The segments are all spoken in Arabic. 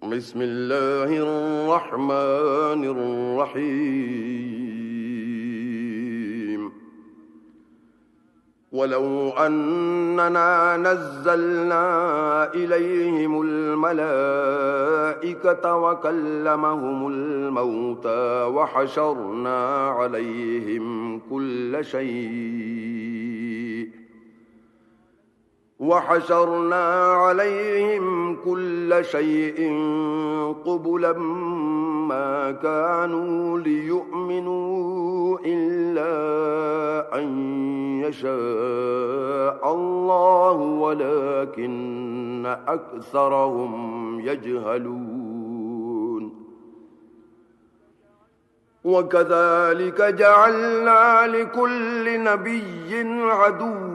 بسم الله الرحمن الرحيم ولو أننا نزلنا إليهم الملائكة وكلمهم الموتى وحشرنا عليهم كل شيء قبلا ما كانوا ليؤمنوا إلا أن يشاء الله ولكن أكثرهم يجهلون وكذلك جعلنا لكل نبي عدوا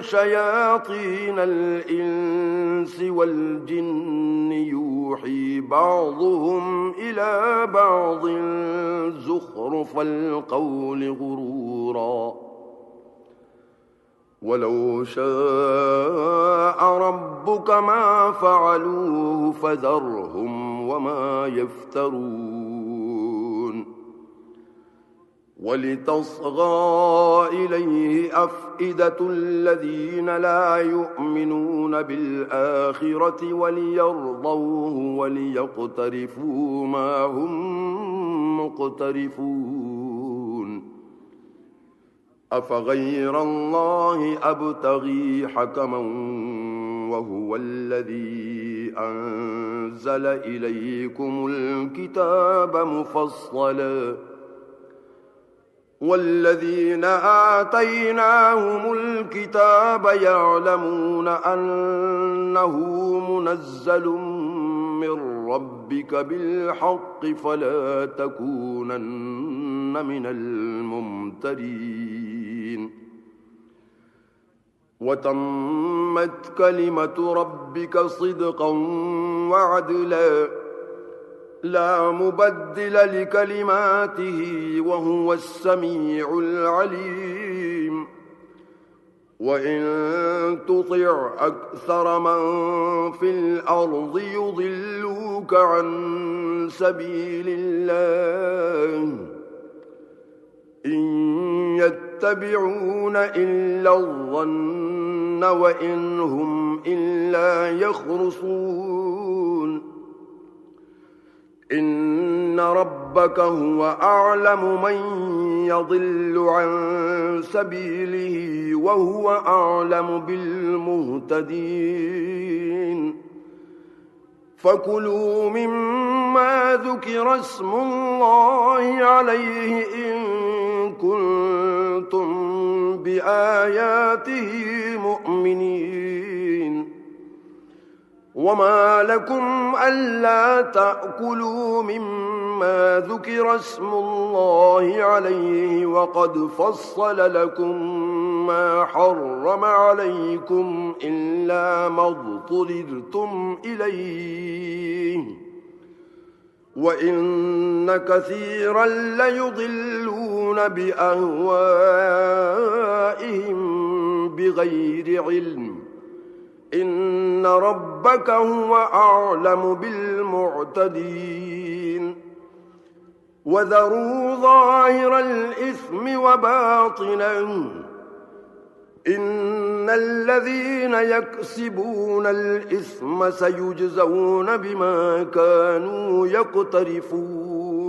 شياطين الإنس والجن يوحي بعضهم إلى بعض زخرف القول غرورا ولو شاء ربك ما فعلوه فذرهم وما يفترون ولتصغى إليه أفئدة الذين لا يؤمنون بالآخرة وليرضوه وليقترفوا ما هم مقترفون أفغير الله أبتغي حكما وهو الذي أنزل إليكم الكتاب مفصلا والذين آتيناهم الكتاب يعلمون أنه منزل من ربك بالحق فلا تكونن من الممترين وتمت كلمة ربك صدقا وعدلا لا مبدل لكلماته وهو السميع العليم وإن تطع أكثر من في الأرض يضلوك عن سبيل الله إن يتبعون إلا الظن وإن هم إلا يخرصون إن ربك هو أعلم من يضل عن سبيله وهو أعلم بالمهتدين فكلوا مما ذكر اسم الله عليه إن كنتم بآياته مؤمنين وما لكم ألا تأكلوا مما ذكر اسم الله عليه وقد فصل لكم ما حرم عليكم إلا ما اضطررتم إليه وإن كثيرا ليضلون بأهوائهم بغير علم إن ربك هو أعلم بالمعتدين وذروا ظاهر الإثم وباطنه إن الذين يكسبون الإثم سيجزون بما كانوا يقترفون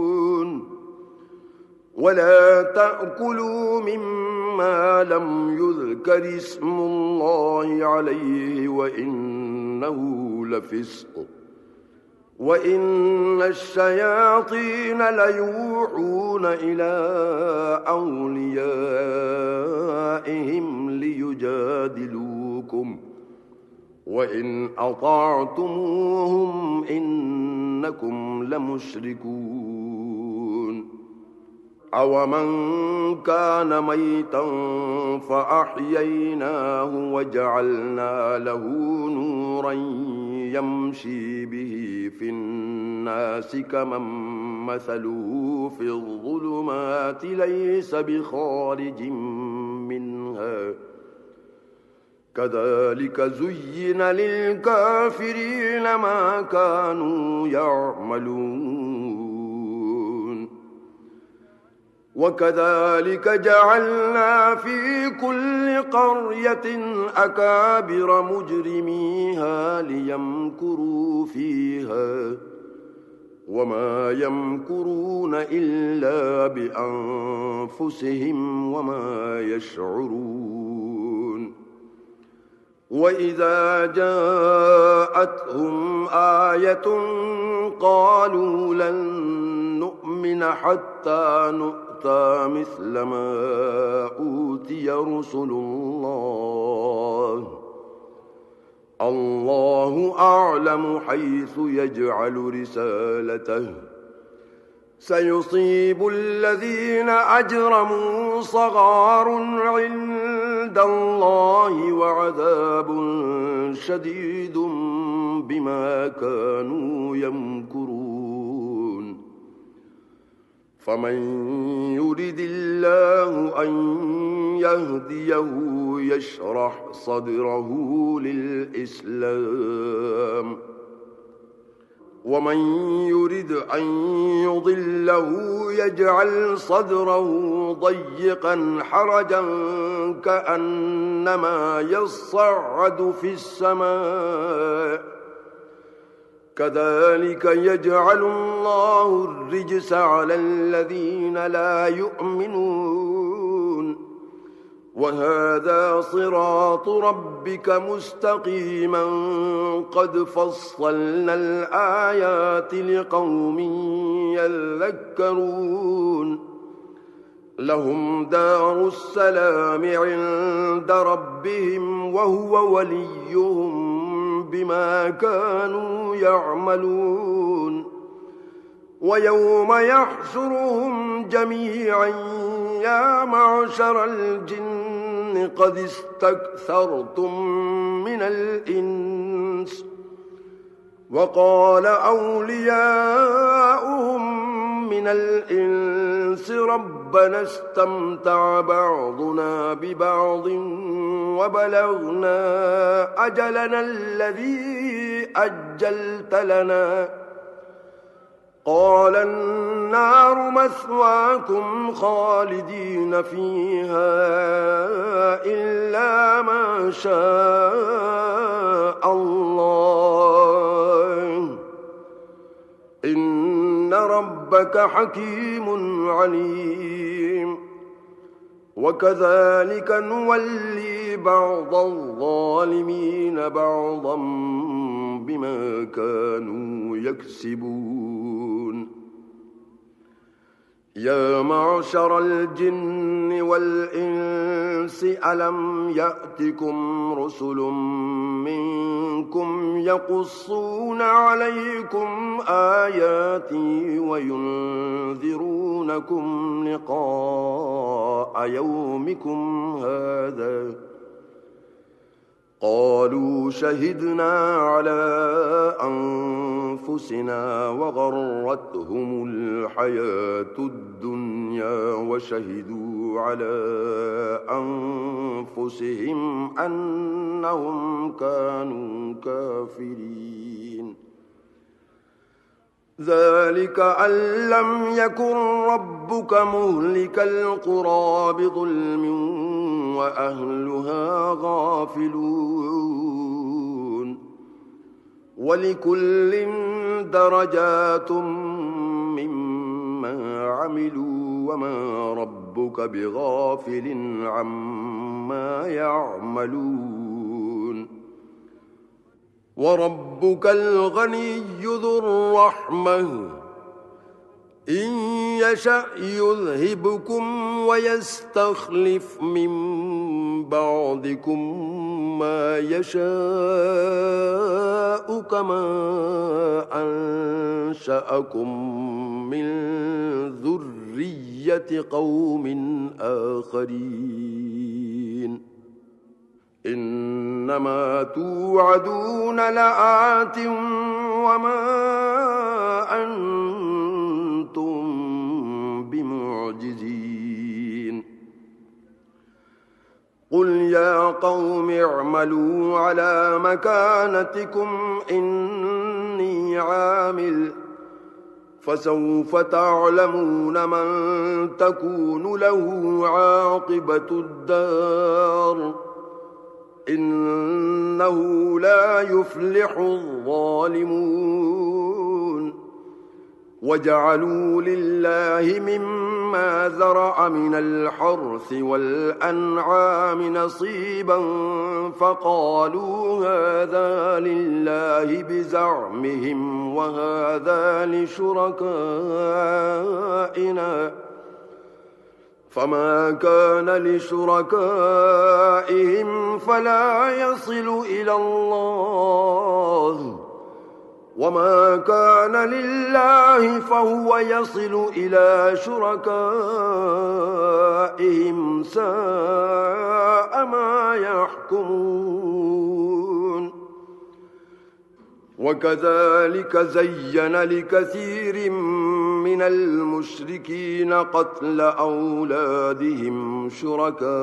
ولا تأكلوا مما لم يذكر اسم الله عليه وإنه لفسق وإن الشياطين ليوحون إلى أوليائهم ليجادلوكم وإن أطعتموهم إنكم لمشركون أومن كان ميتا فأحييناه وجعلنا له نورا يمشي به في الناس كمن مثله في الظلمات ليس بخارج منها كذلك زين للكافرين ما كانوا يعملون وكذلك جعلنا في كل قرية أكابر مجرميها ليمكروا فيها وما يمكرون إلا بأنفسهم وما يشعرون وإذا جاءتهم آية قالوا لن نؤمن حتى نؤتى مثل ما أوتي رسل الله أعلم حيث يجعل رسالته سيصيب الذين أجرموا صغار عند الله وعذاب شديد بما كانوا يمكرون فمن يرد الله أن يهديه يشرح صدره للإسلام ومن يرد أن يضله يجعل صدره ضيقا حرجا كأنما يصعد في السماء كذلك يجعل الله الرجس على الذين لا يؤمنون وهذا صراط ربك مستقيما قد فصلنا الآيات لقوم يذكرون لهم دار السلام عند ربهم وهو وليهم بما كانوا يعملون ويوم يحشرهم جميعا يا معشر الجن قد استكثرتم من الإنس وقال أولياؤهم من الإنس ربنا استمتع بعضنا ببعض وبلغنا أجلنا الذي أجلت لنا قال النار مثواكم خالدين فيها إلا ما شاء الله إن ربك حكيم عليم وكذلك نولي بعض الظالمين بعضا بما كانوا يكسبون يا معشر الجن والإنس ألم يأتكم رسل منكم يقصون عليكم آياتي وينذرونكم لقاء يومكم هذا قالوا شهدنا على أنفسنا وغرتهم الحياة الدنيا وشهدوا على أنفسهم أنهم كانوا كافرين ذلك أن لم يكن ربك مهلك القرى بظلم وأهلها غافلون ولكل درجات مما عملوا وما ربك بغافل عما يعملون وربك الغني ذو الرحمة إن يشأ يذهبكم ويستخلف من بعدكم ما يشاء كما أنشأكم من ذرية قوم آخرين إنما توعدون لآت وما أنتم بمعجزين قل يا قوم اعملوا على مكانتكم إني عامل فسوف تعلمون من تكون له عاقبة الدار إنه لا يفلح الظالمون وجعلوا لله مما ذرأ من الحرث والأنعام نصيبا فقالوا هذا لله بزعمهم وهذا لشركائنا فما كان لشركائهم فلا يصل إلى الله وما كان لله فهو يصل إلى شركائهم ساء ما يحكمون وكذلك زين لكثير من المشركين قتل أولادهم شركاؤهم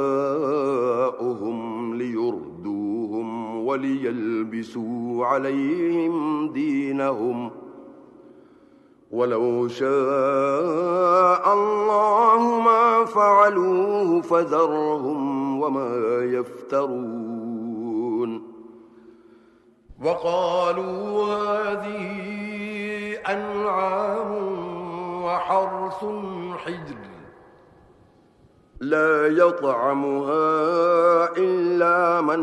ليردوهم وليلبسوا عليهم دينهم ولو شاء الله ما فعلوه فذرهم وما يفترون وقالوا هذه أنعام وحرث حجر لا يطعمها إلا من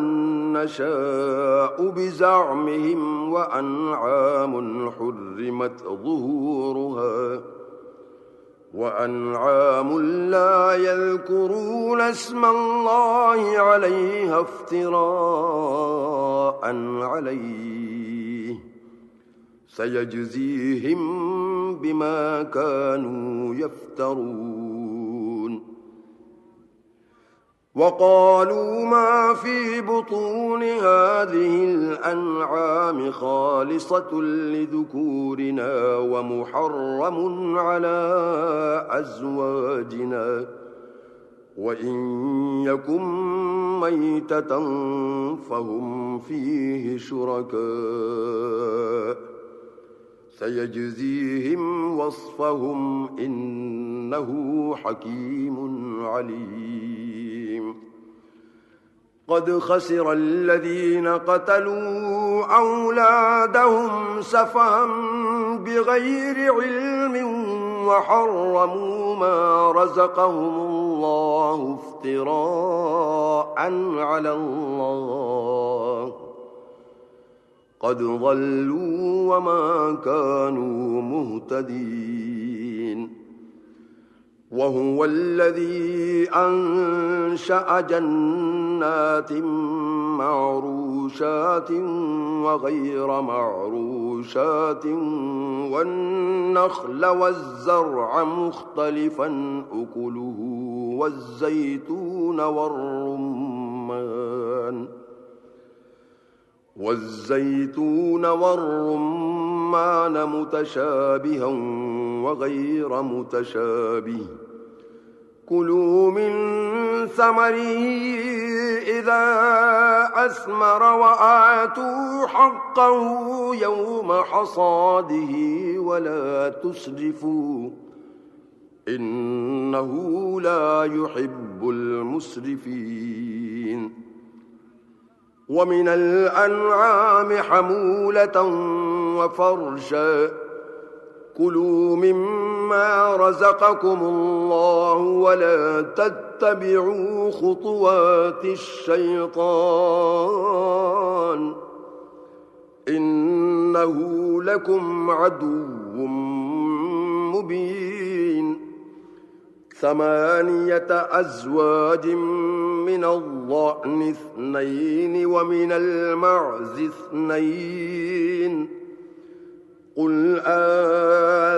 نشاء بزعمهم وأنعام حرمت ظهورها وأنعام لا يذكرون اسم الله عليها افتراء عليه سيجزيهم بما كانوا يفترون وقالوا ما في بطون هذه الأنعام خالصة لذكورنا ومحرم على أزواجنا وإن يكن ميتة فهم فيه شركاء سيجزيهم وصفهم إنه حكيم عليم قد خسر الذين قتلوا أولادهم سفها بغير علم وحرموا ما رزقهم الله افتراء على الله قد ضلوا وما كانوا مهتدين وهو الذي أنشأ جنات معروشات وغير معروشات والنخل والزرع مختلفا أكله والزيتون والرمان متشابها وغير متشابه كلوا من ثمره إذا أثمر وآتوا حقه يوم حصاده ولا تسرفوا إنه لا يحب المسرفين ومن الأنعام حمولة وفرشا كلوا مما رزقكم الله ولا تتبعوا خطوات الشيطان إنه لكم عدو مبين 8 أزواج من الضأن 2 ومن المعز 2 قل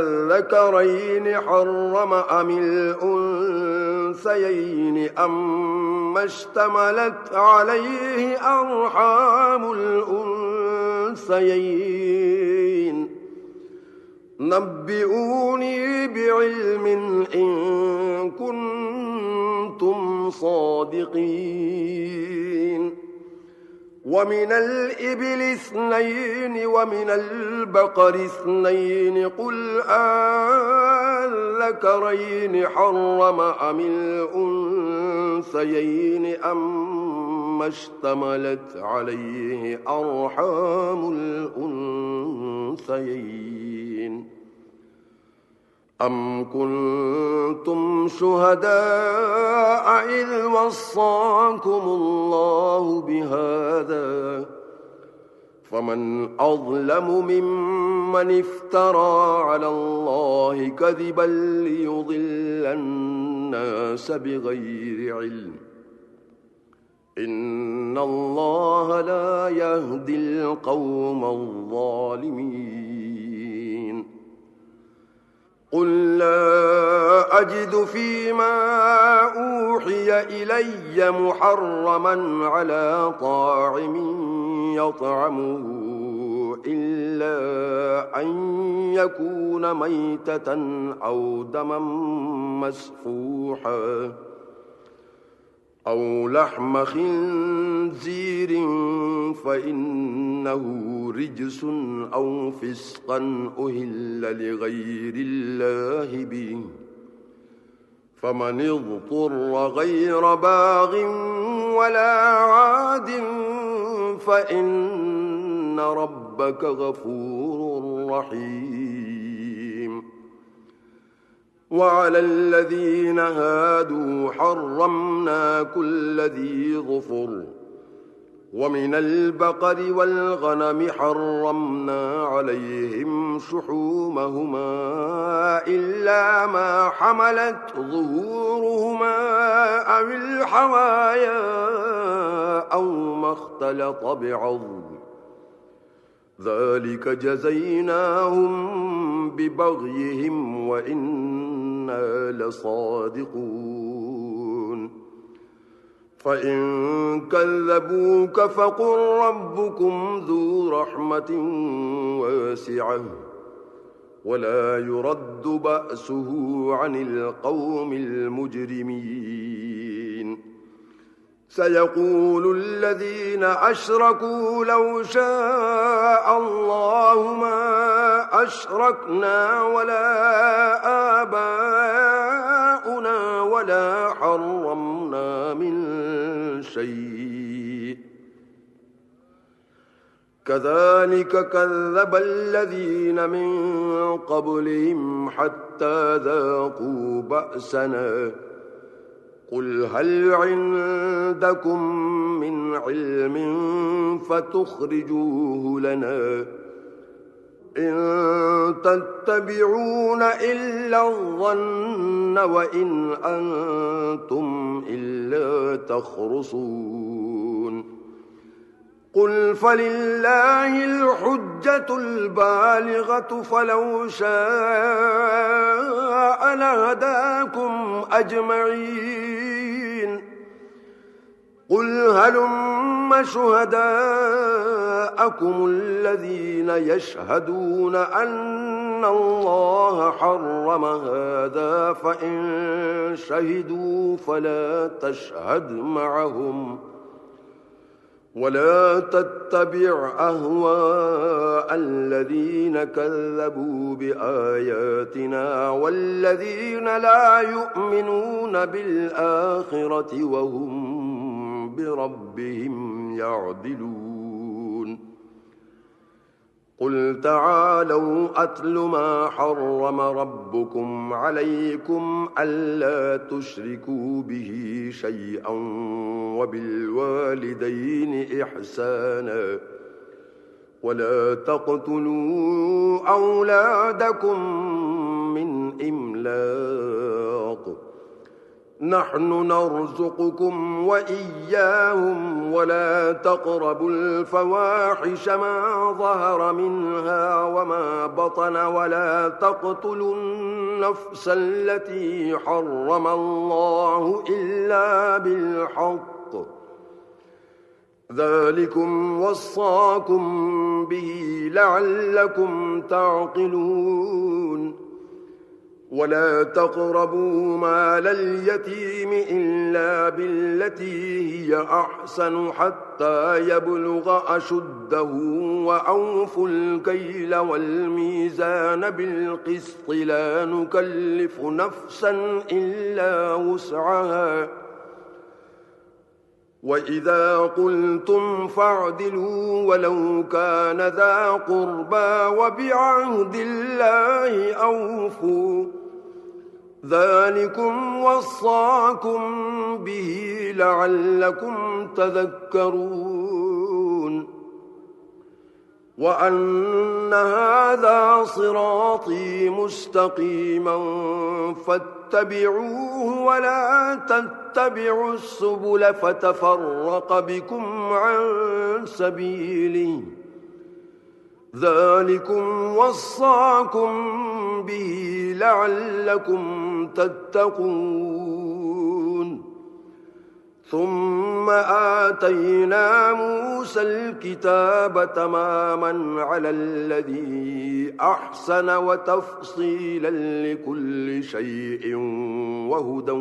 أذكرين حرم أم الأنثيين أما اشتملت عليه أرحام الأنثيين نبئوني بعلم إن كنتم صادقين ومن الإبل 2 ومن البقر 2 قل أذكرين حرم أم الأنثيين أما اشتملت عليه أرحام الأنثيين أم كنتم شهداء إذ وصاكم الله بهذا فمن أظلم ممن افترى على الله كذبا ليضل الناس بغير علم إن الله لا يهدي القوم الظالمين قل لا أجد فيما أوحي إلي محرما على طاعم يطعمه إلا أن يكون ميتة أو دما مسفوحا أو لحم خنزير فإنه رجس أو فسقا أهل لغير الله به فمن اضطر غير باغ ولا عاد فإن ربك غفور رحيم وعلى الذين هادوا حرمنا كل ذي ظفر ومن البقر والغنم حرمنا عليهم شحومهما إلا ما حملت ظهورهما أو الحوايا أو ما اختلط بعظم ذلك جزيناهم ببغيهم وإنا لصادقون فإن كذبوك فقل ربكم ذو رحمة واسعة ولا يرد بأسه عن القوم المجرمين سيقول الذين أشركوا لو شاء الله ما أشركنا ولا آباؤنا ولا حرمنا من شيء كذلك كذب الذين من قبلهم حتى ذاقوا بأسنا قل هل عندكم من علم فتخرجوه لنا إن تتبعون إلا الظن وإن أنتم إلا تخرصون قل فلله الحجة البالغة فلو شاء لهداكم أجمعين قل هلم شهداءكم الذين يشهدون أن الله حرم هذا فإن شهدوا فلا تشهد معهم ولا تتبع أهواء الذين كذبوا بآياتنا والذين لا يؤمنون بالآخرة وهم بربهم يعدلون قل تعالوا أتل ما حرم ربكم عليكم ألا تشركوا به شيئا وبالوالدين إحسانا ولا تقتلوا أولادكم من إملاق نحن نرزقكم وإياهم ولا تقربوا الفواحش ما ظهر منها وما بطن ولا تقتلوا النفس التي حرم الله إلا بالحق ذلكم وصاكم به لعلكم تعقلون ولا تقربوا مال اليتيم إلا بالتي هي أحسن حتى يبلغ أشده وأوفوا الكيل والميزان بالقسط لا نكلف نفسا إلا وسعها وإذا قلتم فاعدلوا ولو كان ذا قربى وبعهد الله أوفوا ذلكم وصاكم به لعلكم تذكرون وأن هذا صراطي مستقيما فاتبعوه ولا تتبعوا السبل فتفرق بكم عن سبيله ذلكم وصاكم به لعلكم تتقون ثم آتينا موسى الكتاب تماما على الذي أحسن وتفصيلا لكل شيء وهدى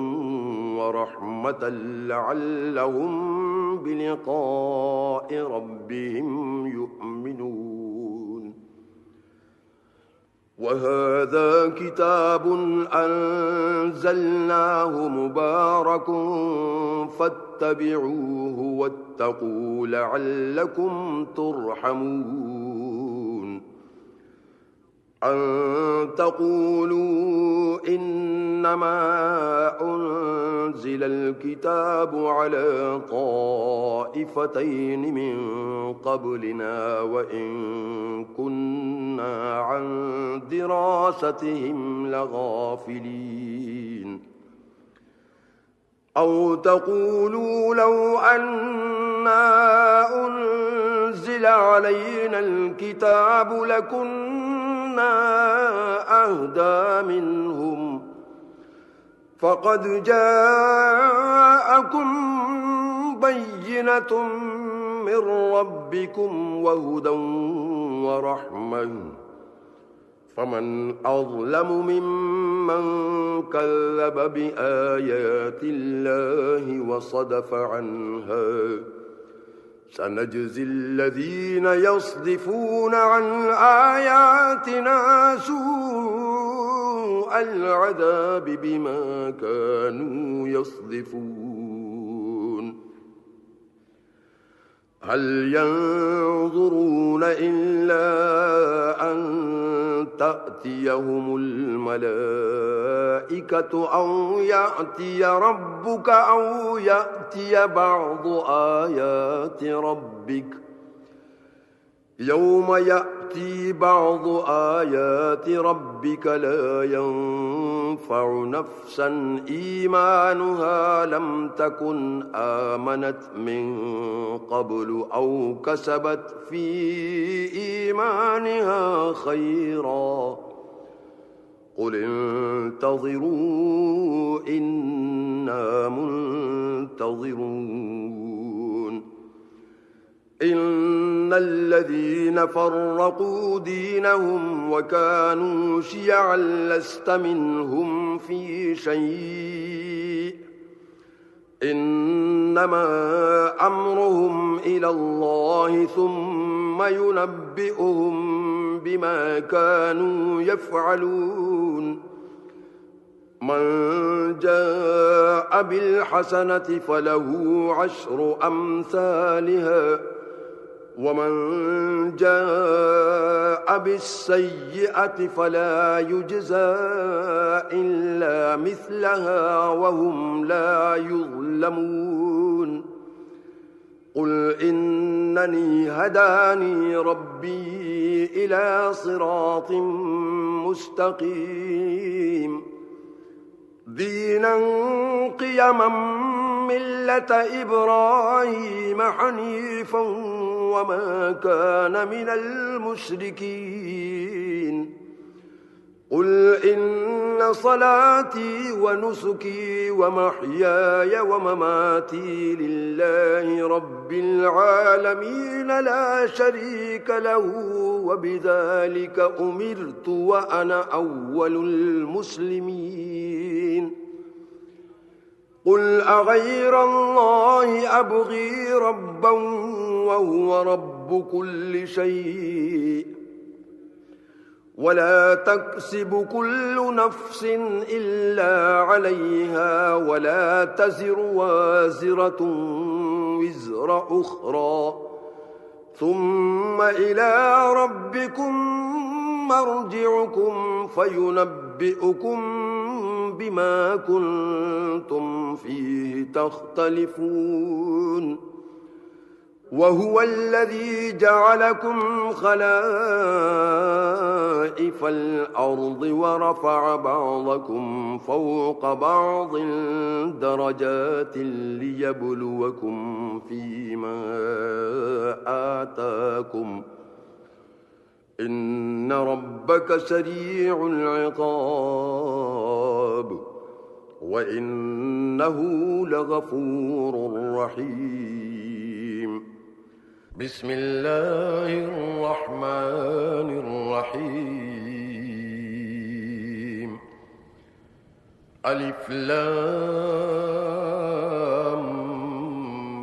ورحمة لعلهم بلقاء ربهم يؤمنون وهذا كتاب أنزلناه مبارك فاتبعوه واتقوا لعلكم ترحمون أن تقولوا إنما أنزل الكتاب على طائفتين من قبلنا وإن كنا عن دراستهم لغافلين أو تقولوا لو أنا أنزل علينا الكتاب لكنا أهدى منهم فقد جاءكم بينة من ربكم وهدى ورحمة فمن أظلم ممن كذب بآيات الله وصدف عنها سنجزي الذين يصدفون عن آياتنا سوء العذاب بما كانوا يصدفون هل ينظرون إلا أن تأتيهم الملائكة أو يأتي ربك أو يأتي بعض آيات ربك يوم يأتي بعض آيات ربك لا ينفع نفسا إيمانها لم تكن آمنت من قبل أو كسبت في إيمانها خيرا قل انتظروا إنا منتظرون إن الذين فرقوا دينهم وكانوا شيعا لست منهم في شيء إنما أمرهم إلى الله ثم ينبئهم بما كانوا يفعلون من جاء بالحسنة فله عشر أمثالها ومن جاء بالسيئة فلا يجزى إلا مثلها وهم لا يظلمون قل إنني هداني ربي إلى صراط مستقيم دينا قيما ملة إبراهيم حنيفا وما كان من المشركين قل إن إن صلاتي ونسكي ومحياي ومماتي لله رب العالمين لا شريك له وبذلك أمرت وأنا أول المسلمين قل أغير الله أبغي ربا وهو رب كل شيء ولا تكسب كل نفس إلا عليها ولا تزر وازرة وزر أخرى ثم إلى ربكم مرجعكم فينبئكم بما كنتم فيه تختلفون وهو الذي جعلكم خلائف الأرض ورفع بعضكم فوق بعض درجات ليبلوكم فيما آتاكم إن ربك سريع العقاب وإنه لغفور رحيم بسم الله الرحمن الرحيم ألف لام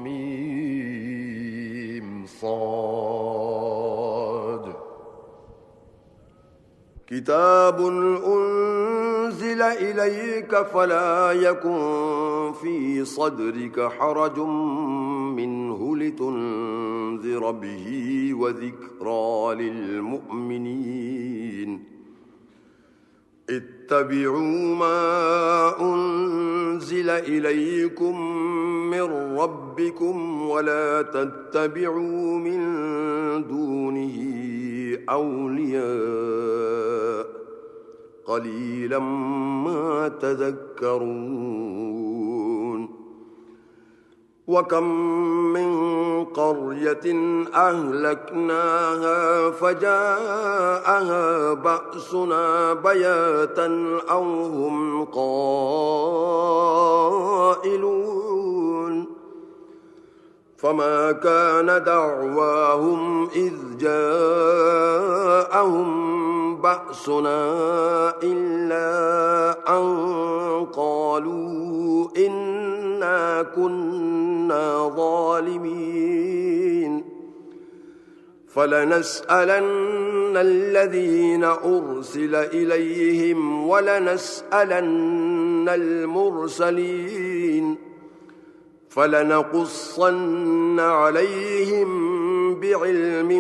ميم صاد كتاب أنزل إليك فلا يكن في صدرك حرج منه لتنذر به وذكرى للمؤمنين اتبعوا ما أنزل إليكم من ربكم ولا تتبعوا من دونه أولياء قليلا ما تذكرون وكم من قرية أهلكناها فجاءها بأسنا بياتا أو هم قائلون فما كان دعواهم إذ جاءهم بأسنا إلا أن قالوا إنا كنا ظالمين فلنسألن الذين أرسل إليهم ولنسألن المرسلين فلنقصن عليهم بعلم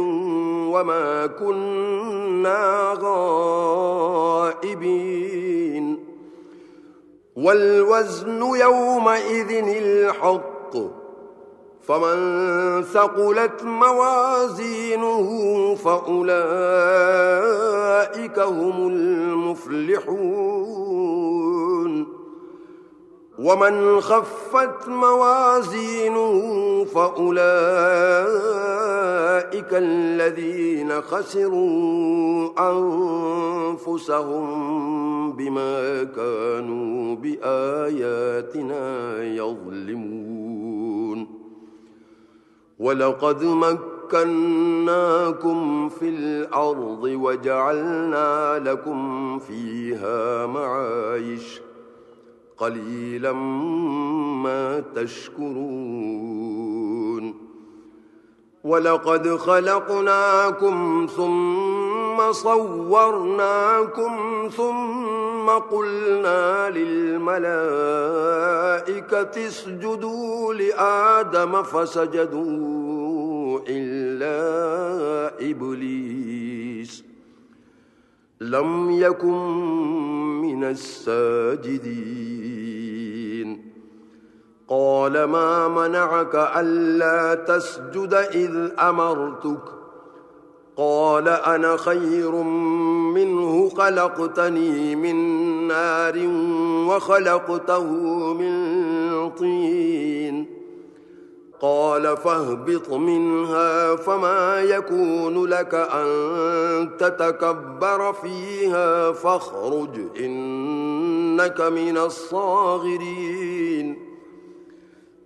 وما كنا غائبين والوزن يومئذ الحق فمن ثقلت موازينه فأولئك هم المفلحون ومن خفت موازينه فأولئك الذين خسروا أنفسهم بما كانوا بآياتنا يظلمون ولقد مكناكم في الأرض وجعلنا لكم فيها معايش قليلا ما تشكرون ولقد خلقناكم ثم صورناكم ثم قلنا للملائكة اسجدوا لآدم فسجدوا إلا إبليس لم يكن من الساجدين قال ما منعك ألا تسجد إذ أمرتك قال أنا خير منه خلقتني من نار وخلقته من طين قال فاهبط منها فما يكون لك أن تتكبر فيها فاخرج إنك من الصاغرين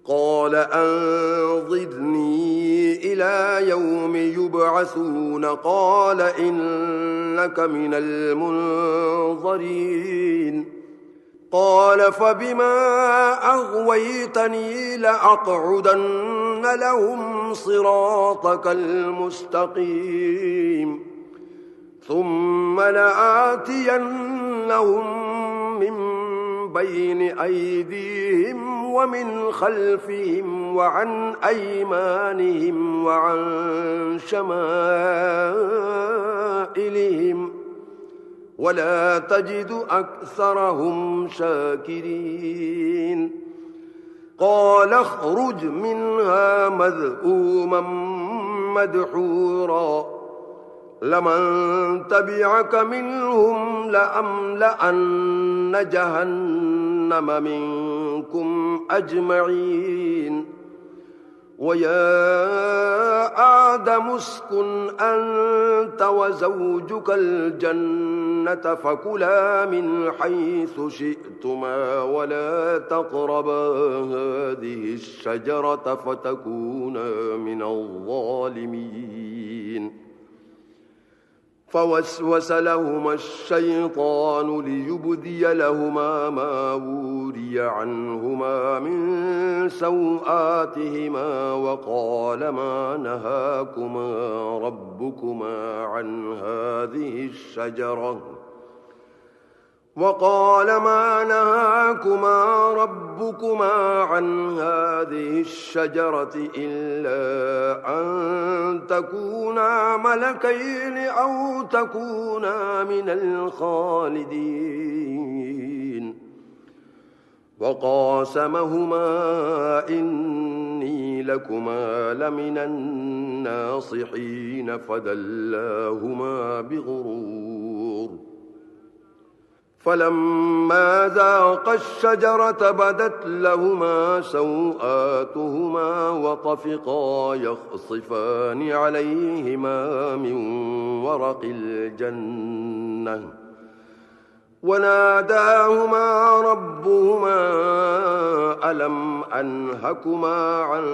قال أنظرني إلى يوم يبعثون قال إنك من المنظرين قال فبما أغويتني لأقعدن لهم صراطك المستقيم ثم لآتينهم من بين أيديهم ومن خلفهم وعن أيمانهم وعن شمائلهم ولا تجد أكثرهم شاكرين قال اخرج منها مذءوما مدحورا لمن تبعك منهم لأملأن جهنم منكم أجمعين ويا آدم اسكن أنت وزوجك الجنة فكلا من حيث شئتما ولا تقربا هذه الشجرة فتكونا من الظالمين فوسوس لهما الشيطان ليبدي لهما ما وري عنهما من سوآتهما وقال ما نهاكما ربكما عن هذه الشجرة إلا أن تكونا ملكين أو تكونا من الخالدين وقاسمهما إني لكما لمن الناصحين فدلاهما بغرور فلما ذاقا الشجرة بدت لهما سوآتهما وطفقا يخصفان عليهما من ورق الجنة وناداهما ربهما ألم أنهكما عن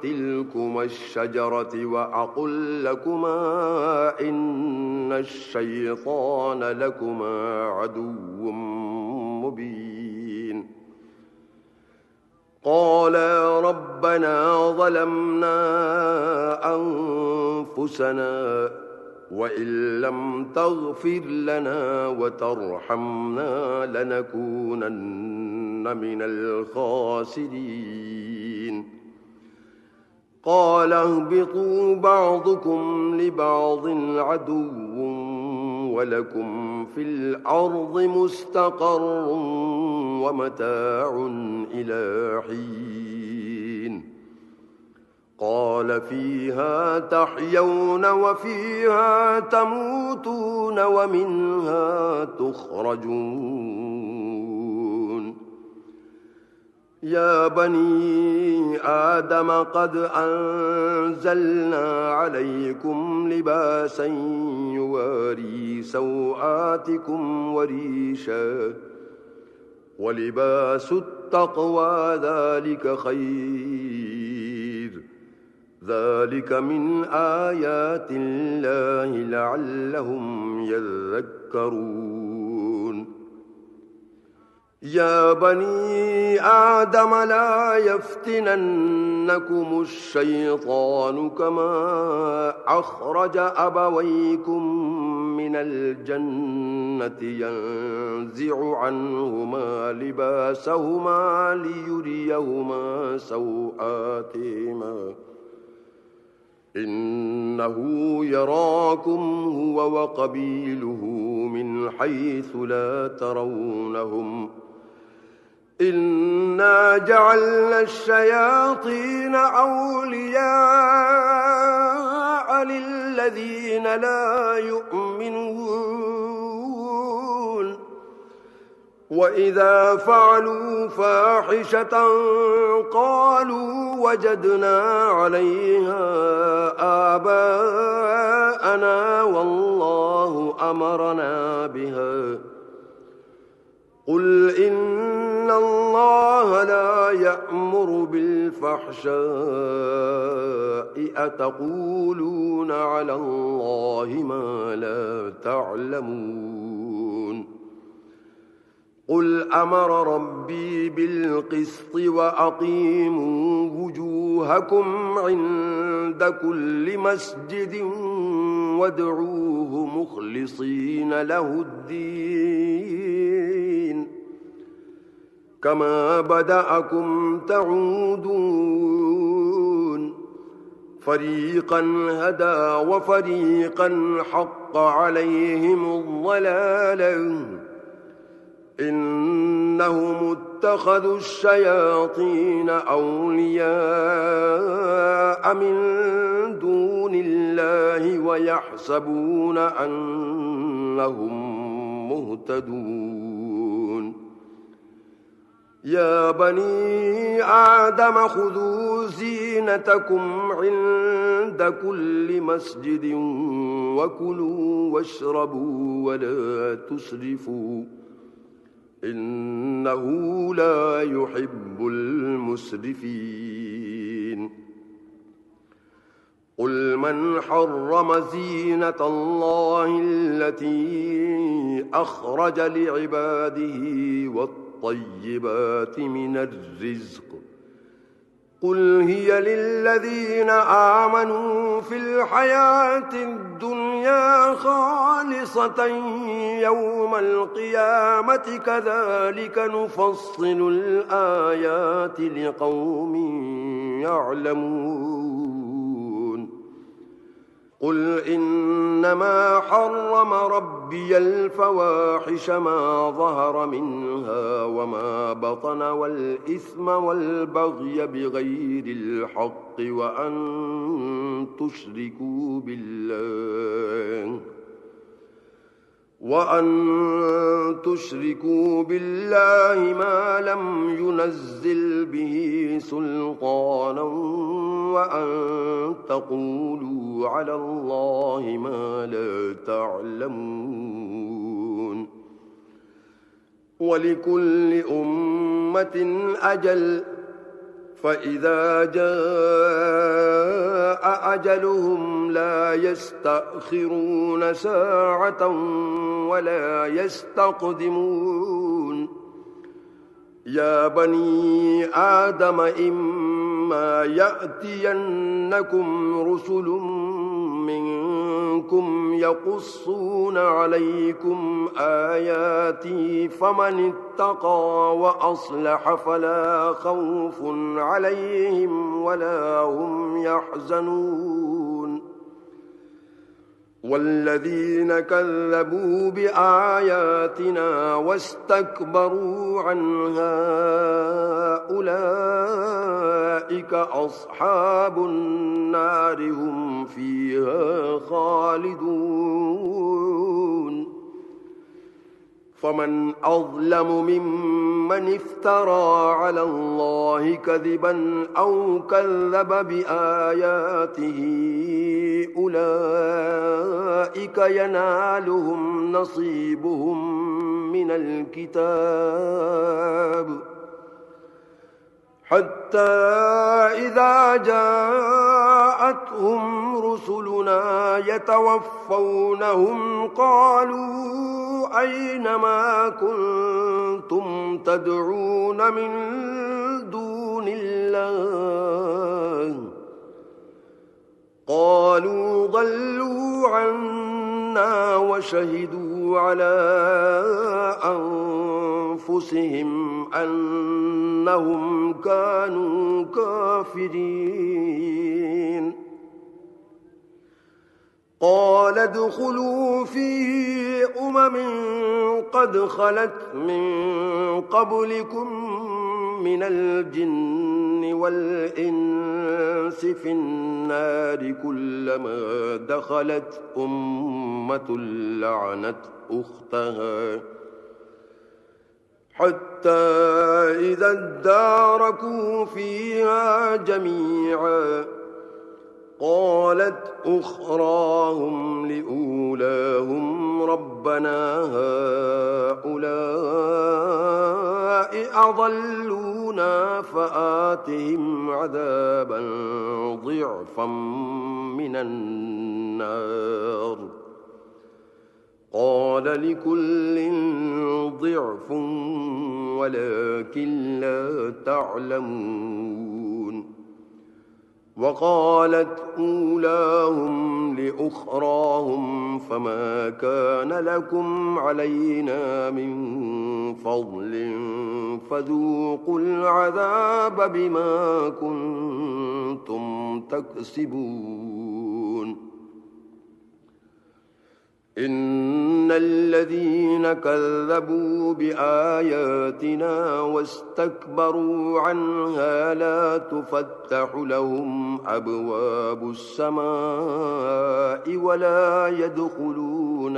تلكما الشجرة وأقل لكما إن الشيطان لكما عدو مبين قالا ربنا ظلمنا أنفسنا وإن لم تغفر لنا وترحمنا لنكونن من الخاسرين قال اهبطوا بعضكم لبعض عدو ولكم في الأرض مستقر ومتاع إلى حين قال فيها تحيون وفيها تموتون ومنها تخرجون يا بني آدم قد أنزلنا عليكم لباسا يواري سوآتكم وريشا ولباس التقوى ذلك خير ذلك من آيات الله لعلهم يذكرون يا بني آدم لا يفتننكم الشيطان كما أخرج أبويكم من الجنة ينزع عنهما لباسهما ليريهما سوآتهما إنه يراكم هو وقبيله من حيث لا ترونهم إنا جعلنا الشياطين أولياء للذين لا يؤمنون وإذا فعلوا فاحشة قالوا وجدنا عليها آباءنا والله أمرنا بها قل إن الله لا يأمر بالفحشاء أتقولون على الله ما لا تعلمون قل أمر ربي بالقسط وأقيموا وجوهكم عند كل مسجد وادعوه مخلصين له الدين كما بدأكم تعودون فريقا هدى وفريقا حق عليهم الضلالة إنهم اتخذوا الشياطين أولياء من دون الله ويحسبون أنهم مهتدون يا بني آدم خذوا زينتكم عند كل مسجد وكلوا واشربوا ولا تسرفوا إنه لا يحب المسرفين قل من حرم زينة الله التي أخرج لعباده والطيبات من الرزق قل هي للذين آمنوا في الحياة الدنيا خالصة يوم القيامة كذلك نفصل الآيات لقوم يعلمون قل إنما حرم ربي الفواحش ما ظهر منها وما بطن والإثم والبغي بغير الحق وأن تشركوا بالله ما لم ينزل به سلطانا وأن تقولوا على الله ما لا تعلمون ولكل أمة أجل فإذا جاء أجلهم لا يستأخرون ساعة ولا يستقدمون يا بني آدم إما يأتينكم رسل منكم يقصون عليكم آياتي فمن اتقى وأصلح فلا خوف عليهم ولا هم يحزنون والذين كذبوا بآياتنا واستكبروا عنها أولئك أصحاب النار هم فيها خالدون فمن أظلم ممن افترى على الله كذبا أو كذب بآياته أولئك ينالهم نصيبهم من الكتاب حتى إذا جاءتهم رسلنا يتوفونهم قالوا أين ما كنتم تدعون من دون الله قالوا ضلوا عنا وشهدوا على أنفسهم أنهم كانوا كافرين قال ادخلوا في قد خلت من قبلكم من الجن والإنس في النار كلما دخلت أمة لعنت أختها حتى إذا اداركوا فيها جميعا قالت أخراهم لأولاهم ربنا هؤلاء أضلونا فآتهم عذابا ضعفا من النار قال لكل ضعف ولكن لا تعلمون وقالت أولاهم لأخراهم فما كان لكم علينا من فضل فذوقوا العذاب بما كنتم تكسبون إن الذين كذبوا بآياتنا واستكبروا عنها لا تفتح لهم أبواب السماء ولا يدخلون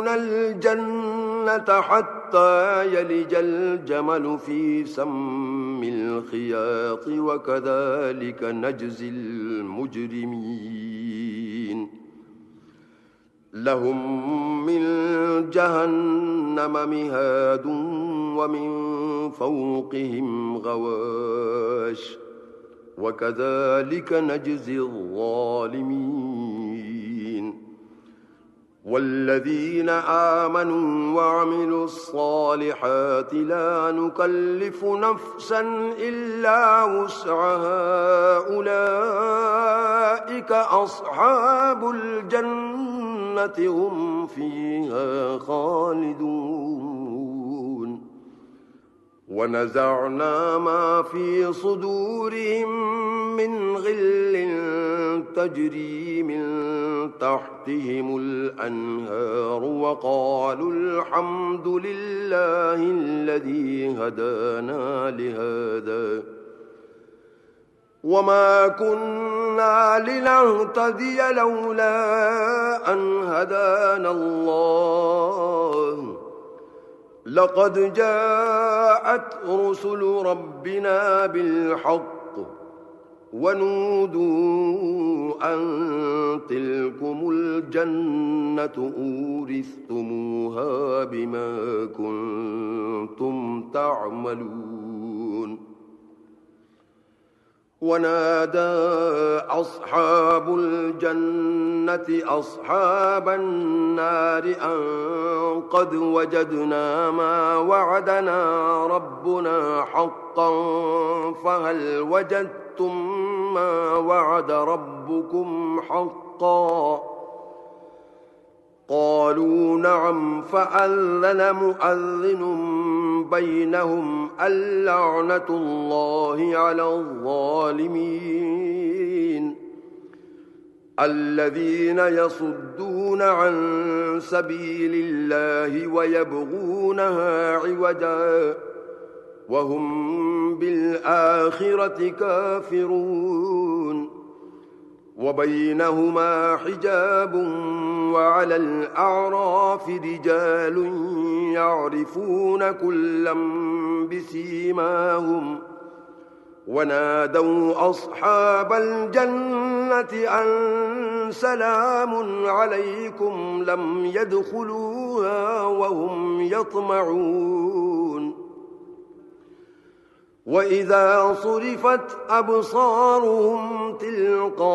الجنة حتى يلج الجمل في سم الخياط وكذلك نجزي المجرمين لهم من جهنم مهاد ومن فوقهم غواش وكذلك نجزي الظالمين والذين آمنوا وعملوا الصالحات لا نكلف نفسا إلا وسعها أولئك أصحاب الجنة هم فيها خالدون ونزعنا ما في صدورهم من غل تجري من تحتهم الأنهار وقالوا الحمد لله الذي هدانا لهذا وما كنا لنهتدي لولا أن هدانا الله لقد جاءت رسل ربنا بالحق ونودوا أن تلكم الجنة أورثتموها بما كنتم تعملون ونادى أصحاب الجنة أصحاب النار أن قد وجدنا ما وعدنا ربنا حقا فهل وجدتم ما وعد ربكم حقا قالوا نعم فأذن مؤذن بينهم اللعنة الله على الظالمين الذين يصدون عن سبيل الله ويبغونها عوجا وهم بالآخرة كافرون وبينهما حجاب وعلى الأعراف رجال يعرفون كلا بسيماهم ونادوا أصحاب الجنة أن سلام عليكم لم يدخلوها وهم يطمعون وإذا صرفت أبصارهم تلقاء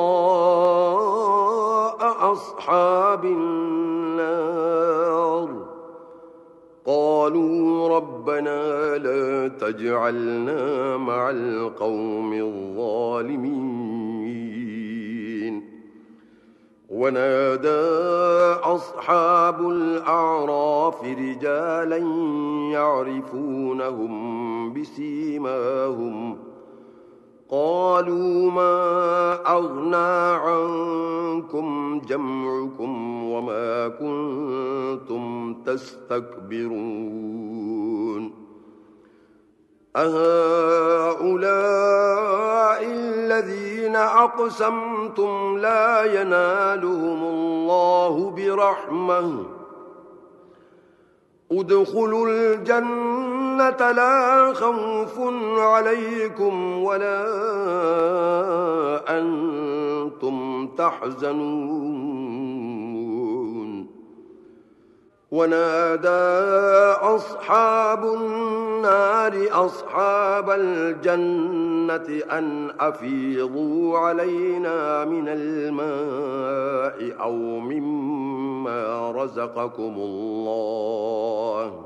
أصحاب النار قالوا ربنا لا تجعلنا مع القوم الظالمين ونادى أصحاب الأعراف رجالا يعرفونهم بسيماهم قالوا ما أغنى عنكم جمعكم وما كنتم تستكبرون أهؤلاء الذين أقسمتم أقسمتم لا ينالهم الله برحمة ادخلوا الجنة لا خوف عليكم ولا أنتم تحزنون ونادى أصحاب النار أصحاب الجنة أن أفيضوا علينا من الماء أو مما رزقكم الله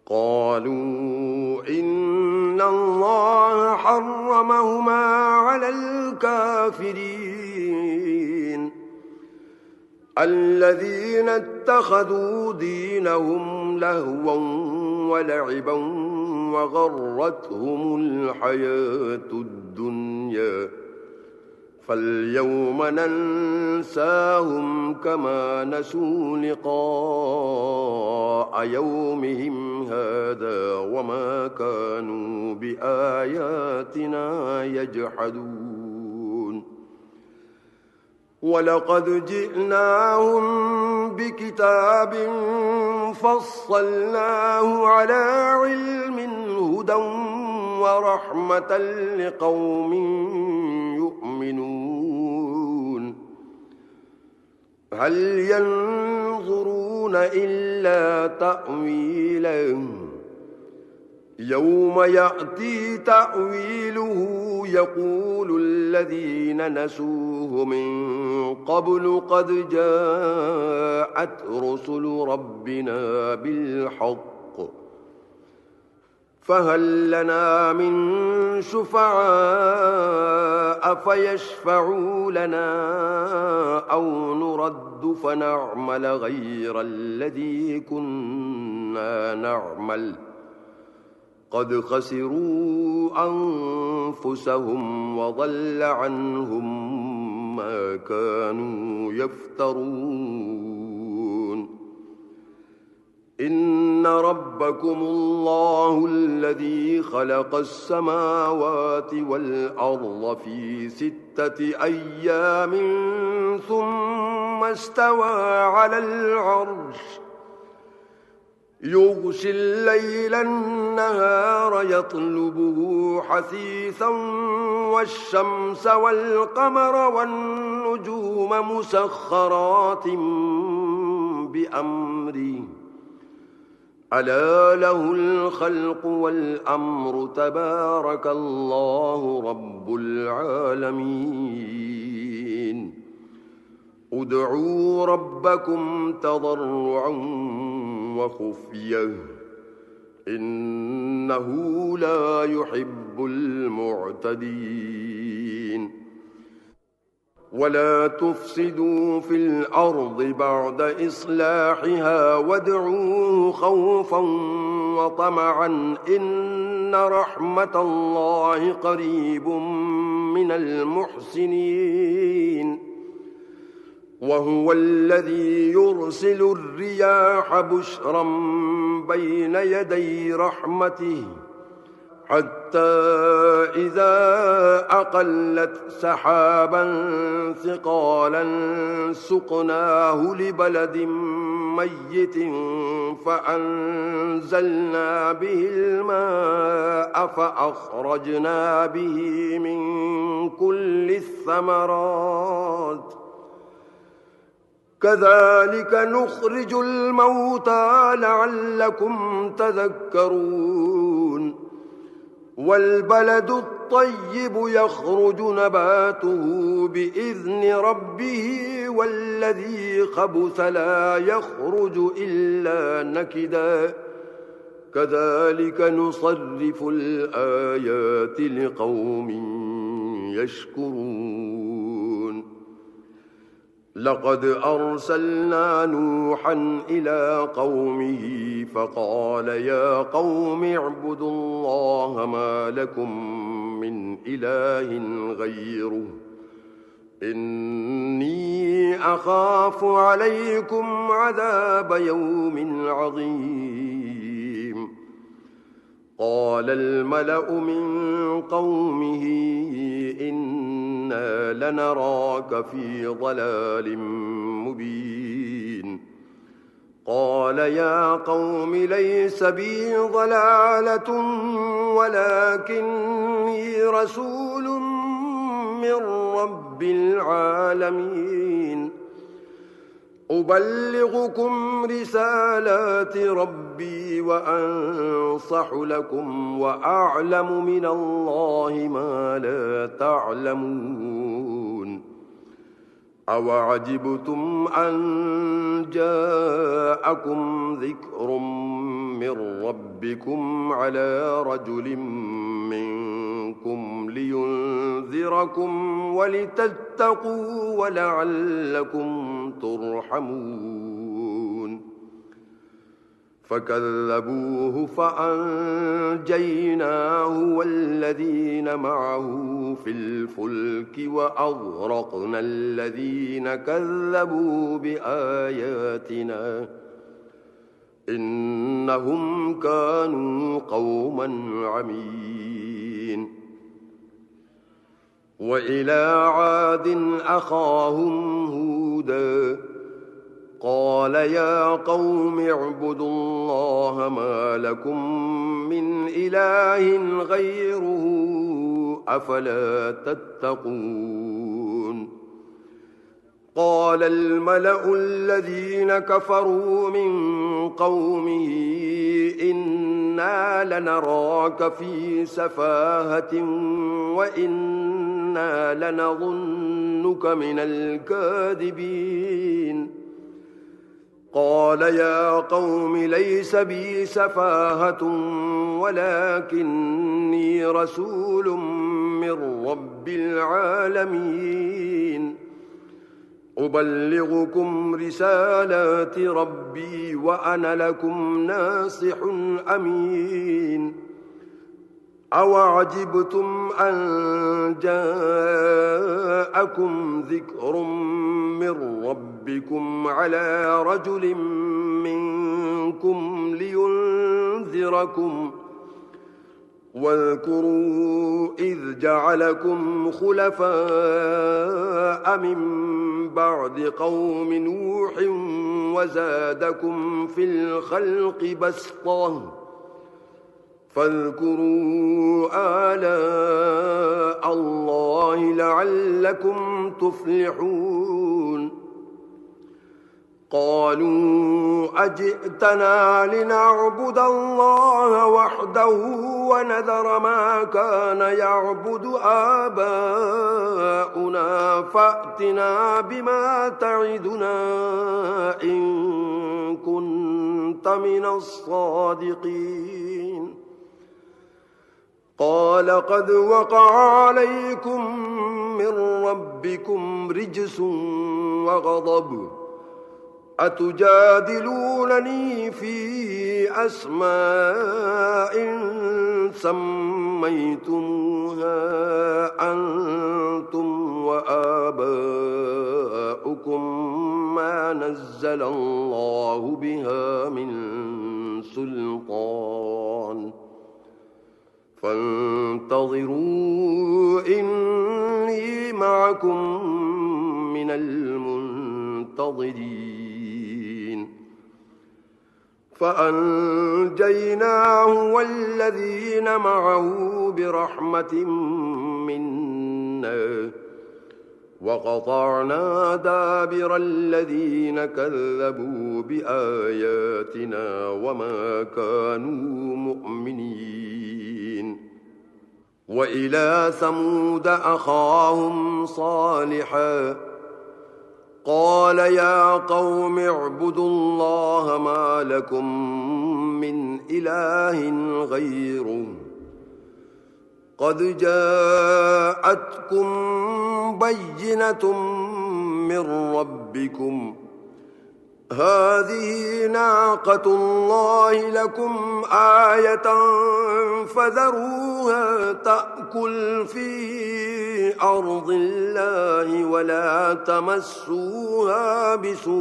قالوا إن الله حرمهما على الكافرين الذين اتخذوا دينهم لهوا ولعبا وغرتهم الحياة الدنيا فاليوم ننساهم كما نسوا لقاء يومهم هذا وما كانوا بآياتنا يجحدون ولقد جئناهم بكتاب فصلناه على علم هدى ورحمة لقوم يؤمنون هل ينظرون إلا تأويله يوم يأتي تأويله يقول الذين نسوه من قبل قد جاءت رسل ربنا بالحق فهل لنا من شفعاء فيشفعوا لنا أو نرد فنعمل غير الذي كنا نعمل قد خسروا أنفسهم وضل عنهم ما كانوا يفترون إن ربكم الله الذي خلق السماوات والأرض في 6 أيام ثم استوى على العرش يغشي الليل النهار يطلبه حثيثا والشمس والقمر والنجوم مسخرات بأمره ألا له الخلق والأمر تبارك الله رب العالمين ادعوا ربكم تضرعا وخفية إنه لا يحب المعتدين ولا تفسدوا في الأرض بعد إصلاحها وادعوه خوفا وطمعا إن رحمة الله قريب من المحسنين وهو الذي يرسل الرياح بشرا بين يدي رحمته حتى إذا أقلت سحابا ثقالا سقناه لبلد ميت فأنزلنا به الماء فأخرجنا به من كل الثمرات كذلك نخرج الموتى لعلكم تذكرون والبلد الطيب يخرج نباته بإذن ربه والذي خبث لا يخرج إلا نكدا كذلك نصرف الآيات لقوم يشكرون لقد أرسلنا نوحا إلى قومه فقال يا قوم اعبدوا الله ما لكم من إله غيره إني أخاف عليكم عذاب يوم عظيم قال الملأ من قومه إن إنا لنراك في ضلال مبين قال يا قوم ليس بي ضلالة ولكني رسول من رب العالمين أبلغكم رسالات ربي وأنصح لكم وأعلم من الله ما لا تعلمون أوعجبتم أن جاءكم ذكر من ربكم على رجل منكم لينذركم ولتتقوا ولعلكم ترحمون فكذبوه فأنجيناه والذين معه في الفلك وأغرقنا الذين كذبوا بآياتنا إنهم كانوا قوما عمين وإلى عاد أخاهم هودا قال يا قوم اعبدوا الله ما لكم من إله غيره أفلا تتقون قال الملأ الذين كفروا من قومه إنا لنراك في سفاهة وإنا لنظنك من الكاذبين قال يا قوم ليس بي سفاهة ولكني رسول من رب العالمين أبلغكم رسالات ربي وأنا لكم ناصح أمين أوعجبتم أن جاءكم ذكر من ربكم على رجل منكم لينذركم واذكروا إذ جعلكم خلفاء من بعد قوم نوح وزادكم في الخلق بسطة فاذكروا آلاء الله لعلكم تفلحون قالوا أجئتنا لنعبد الله وحده ونذر ما كان يعبد آباؤنا فأتنا بما تعدنا إن كنت من الصادقين قال قد وقع عليكم من ربكم رجس وغضب أتجادلونني في أسماء سميتموها أنتم وآباؤكم ما نزل الله بها من سلطان فانتظروا إني معكم من المنتظرين فأنجيناه والذين معه برحمة منا وقطعنا دابر الذين كذبوا بآياتنا وما كانوا مؤمنين وإلى ثمود أخاهم صالحا قال يا قوم اعبدوا الله ما لكم من إله غيره قد جاءتكم بينة من ربكم هذه ناقة الله لكم آية فذروها تأكل في أرض الله ولا تمسوها بسوء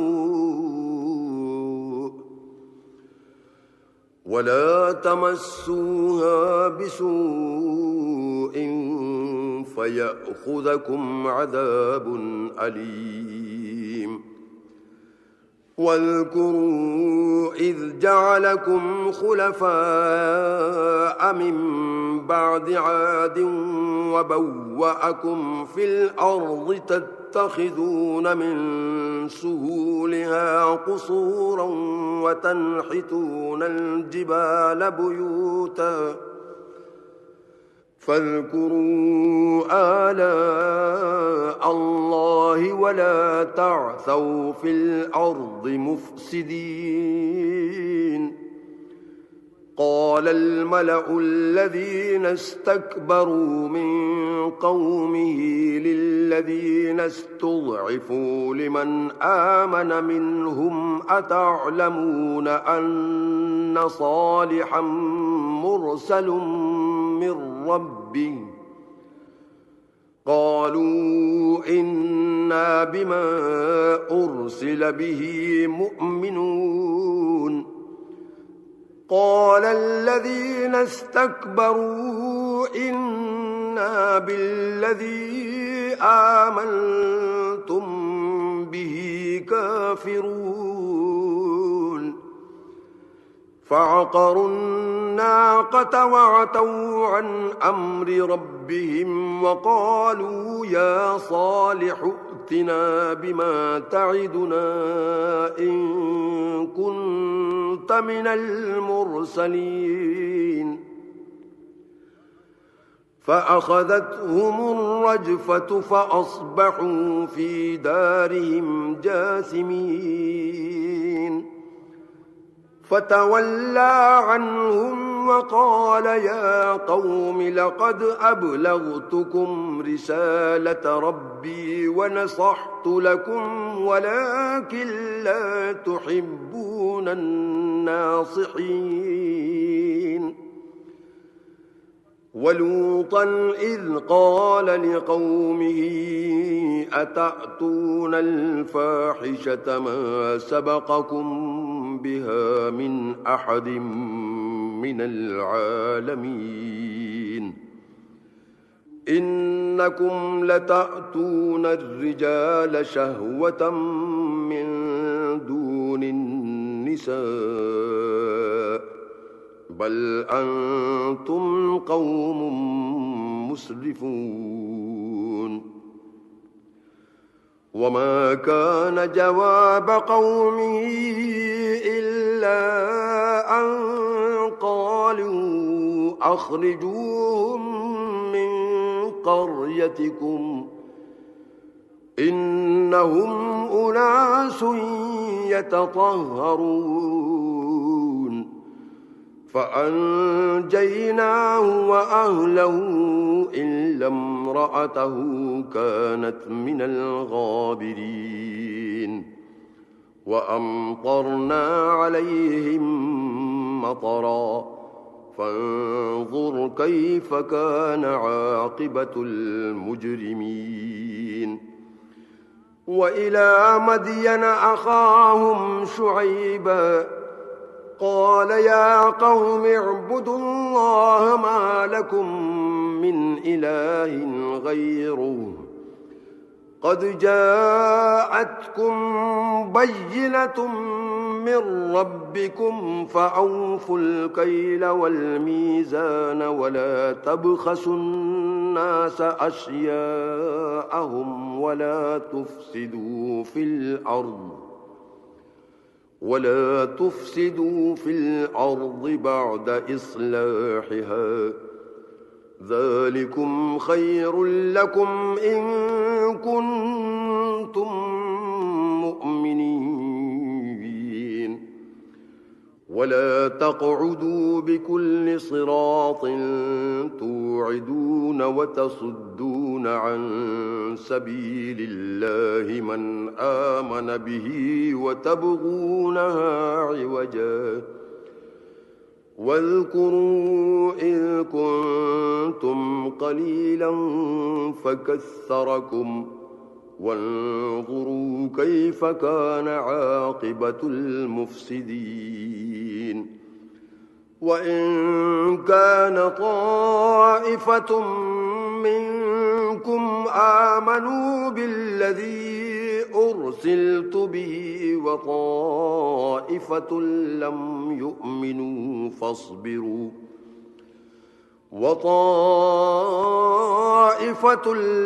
فيأخذكم عذاب أليم واذكروا إذ جعلكم خلفاء من بعد عاد وبوأكم في الأرض تتخذون من سهولها قصورا وتنحتون الجبال بيوتا فاذكروا آلاء الله ولا تعثوا في الأرض مفسدين قال الملأ الذين استكبروا من قومه للذين استضعفوا لمن آمن منهم أتعلمون أن صالحا مرسل من ربه قالوا إنا بما أرسل به مؤمنون قال الذين استكبروا إنا بالذي آمنتم به كافرون فعقروا الناقة وعتوا عن أمر ربهم وقالوا يا صالح ائتنا بما تعدنا إن كنت من المرسلين فأخذتهم الرجفة فأصبحوا في دارهم جاثمين فتولى عنهم وقال يا قوم لقد أبلغتكم رسالة ربي ونصحت لكم ولكن لا تحبون الناصحين ولوطا إذ قال لقومه أتأتون الفاحشة ما سبقكم بها من أحد من العالمين إنكم لتأتون الرجال شهوة من دون النساء بل أنتم قوم مسرفون وما كان جواب قومه إلا أن قالوا أخرجوهم من قريتكم إنهم أناس يتطهرون فأنجيناه وأهله إلا امرأته كانت من الغابرين وأمطرنا عليهم مطرا فانظر كيف كان عاقبة المجرمين وإلى مدين أخاهم شعيبا قال يا قوم اعبدوا الله ما لكم من إله غيره قد جاءتكم بينة من ربكم فأوفوا الكيل والميزان ولا تبخسوا الناس أشياءهم ولا تفسدوا في الأرض بعد إصلاحها ذلكم خير لكم إن كنتم مؤمنين ولا تقعدوا بكل صراط توعدون وتصدون عن سبيل الله من آمن به وتبغونها عوجا واذكروا إذ كنتم قليلا فكثركم وانظروا كيف كان عاقبة المفسدين وإن كان طائفة منكم منكم آمنوا بالذي أرسلت به وطائفة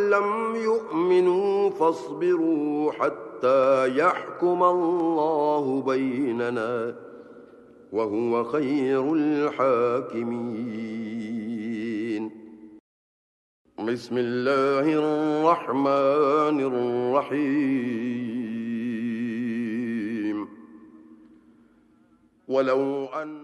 لم يؤمنوا فاصبروا حتى يحكم الله بيننا وهو خير الحاكمين. بسم الله الرحمن الرحيم. ولو أن